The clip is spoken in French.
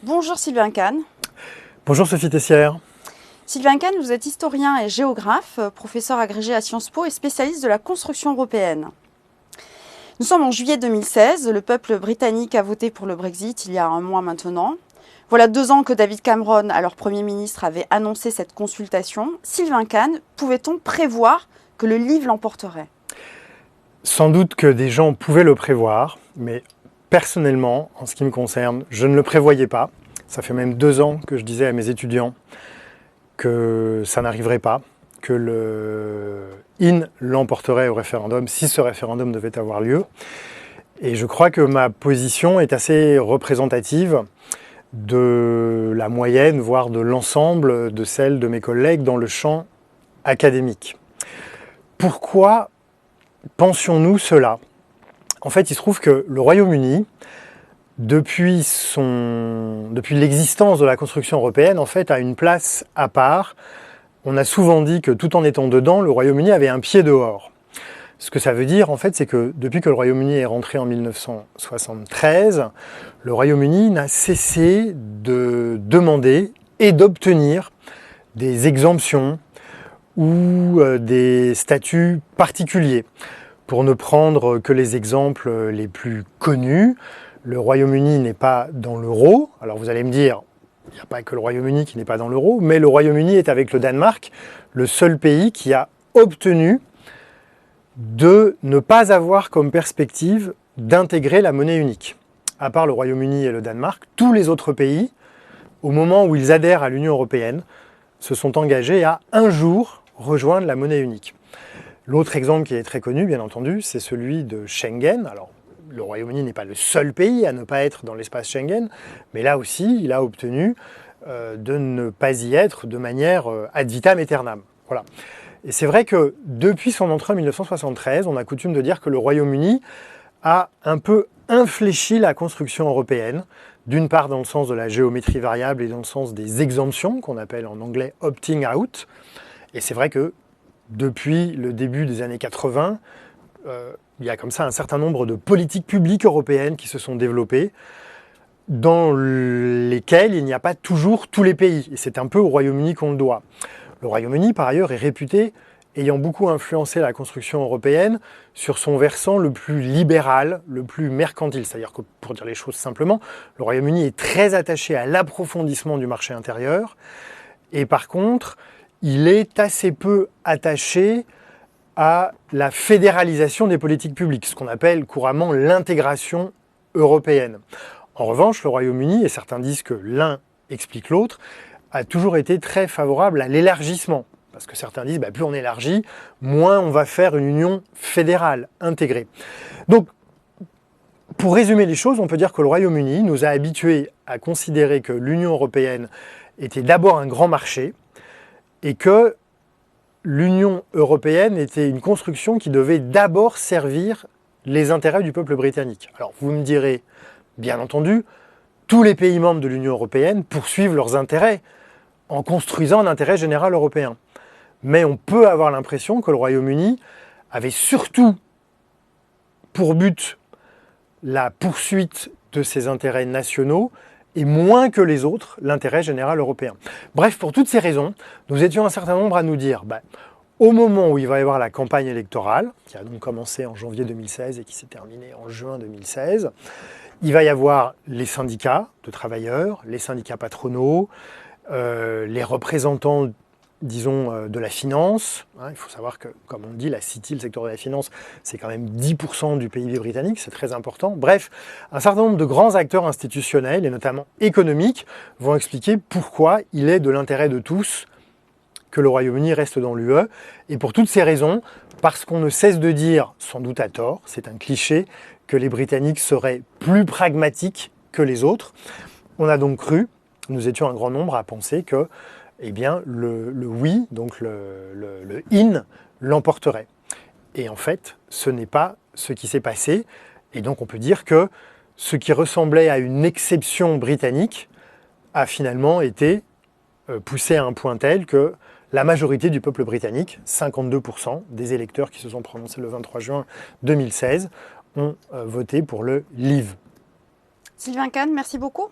Bonjour Sylvain Kahn. Bonjour Sophie Tessière. Sylvain Kahn, vous êtes historien et géographe, professeur agrégé à Sciences Po et spécialiste de la construction européenne. Nous sommes en juillet 2016, le peuple britannique a voté pour le Brexit il y a un mois maintenant. Voilà 2 ans que David Cameron, alors Premier ministre, avait annoncé cette consultation. Sylvain Kahn, pouvait-on prévoir que le livre l'emporterait ? Sans doute que des gens pouvaient le prévoir, mais personnellement, en ce qui me concerne, je ne le prévoyais pas. Ça fait même 2 ans que je disais à mes étudiants que ça n'arriverait pas, que le IN l'emporterait au référendum si ce référendum devait avoir lieu. Et je crois que ma position est assez représentative de la moyenne, voire de l'ensemble de celle de mes collègues dans le champ académique. Pourquoi pensions-nous cela ? En fait, il se trouve que le Royaume-Uni, depuis l'existence de la construction européenne, en fait, a une place à part. On a souvent dit que tout en étant dedans, le Royaume-Uni avait un pied dehors. Ce que ça veut dire, en fait, c'est que depuis que le Royaume-Uni est rentré en 1973, le Royaume-Uni n'a cessé de demander et d'obtenir des exemptions ou des statuts particuliers. Pour ne prendre que les exemples les plus connus, le Royaume-Uni n'est pas dans l'euro. Alors vous allez me dire, il n'y a pas que le Royaume-Uni qui n'est pas dans l'euro, mais le Royaume-Uni est avec le Danemark le seul pays qui a obtenu de ne pas avoir comme perspective d'intégrer la monnaie unique. À part le Royaume-Uni et le Danemark, tous les autres pays, au moment où ils adhèrent à l'Union européenne, se sont engagés à un jour rejoindre la monnaie unique. L'autre exemple qui est très connu, bien entendu, c'est celui de Schengen. Alors, le Royaume-Uni n'est pas le seul pays à ne pas être dans l'espace Schengen, mais là aussi, il a obtenu de ne pas y être de manière ad vitam aeternam. Voilà. Et c'est vrai que depuis son entrée en 1973, on a coutume de dire que le Royaume-Uni a un peu infléchi la construction européenne, d'une part dans le sens de la géométrie variable et dans le sens des exemptions, qu'on appelle en anglais opting out. Et c'est vrai que depuis le début des années 80, il y a comme ça un certain nombre de politiques publiques européennes qui se sont développées, dans lesquelles il n'y a pas toujours tous les pays. Et c'est un peu au Royaume-Uni qu'on le doit. Le Royaume-Uni, par ailleurs, est réputé ayant beaucoup influencé la construction européenne sur son versant le plus libéral, le plus mercantile. C'est-à-dire que, pour dire les choses simplement, le Royaume-Uni est très attaché à l'approfondissement du marché intérieur. Et par contre, il est assez peu attaché à la fédéralisation des politiques publiques, ce qu'on appelle couramment l'intégration européenne. En revanche, le Royaume-Uni, et certains disent que l'un explique l'autre, a toujours été très favorable à l'élargissement. Parce que certains disent, plus on élargit, moins on va faire une union fédérale, intégrée. Donc, pour résumer les choses, on peut dire que le Royaume-Uni nous a habitués à considérer que l'Union européenne était d'abord un grand marché, et que l'Union européenne était une construction qui devait d'abord servir les intérêts du peuple britannique. Alors vous me direz, bien entendu, tous les pays membres de l'Union européenne poursuivent leurs intérêts en construisant un intérêt général européen. Mais on peut avoir l'impression que le Royaume-Uni avait surtout pour but la poursuite de ses intérêts nationaux et moins que les autres, l'intérêt général européen. Bref, pour toutes ces raisons, nous étions un certain nombre à nous dire, au moment où il va y avoir la campagne électorale, qui a donc commencé en janvier 2016 et qui s'est terminée en juin 2016, il va y avoir les syndicats de travailleurs, les syndicats patronaux, les représentants, disons, de la finance. Il faut savoir que, comme on dit, la City, le secteur de la finance, c'est quand même 10% du PIB britannique, c'est très important. Bref, un certain nombre de grands acteurs institutionnels, et notamment économiques, vont expliquer pourquoi il est de l'intérêt de tous que le Royaume-Uni reste dans l'UE. Et pour toutes ces raisons, parce qu'on ne cesse de dire, sans doute à tort, c'est un cliché, que les Britanniques seraient plus pragmatiques que les autres, on a donc cru, nous étions un grand nombre à penser que le oui, donc le in, l'emporterait. Et en fait, ce n'est pas ce qui s'est passé. Et donc on peut dire que ce qui ressemblait à une exception britannique a finalement été poussé à un point tel que la majorité du peuple britannique, 52% des électeurs qui se sont prononcés le 23 juin 2016, ont voté pour le Leave. Sylvain Kahn, merci beaucoup.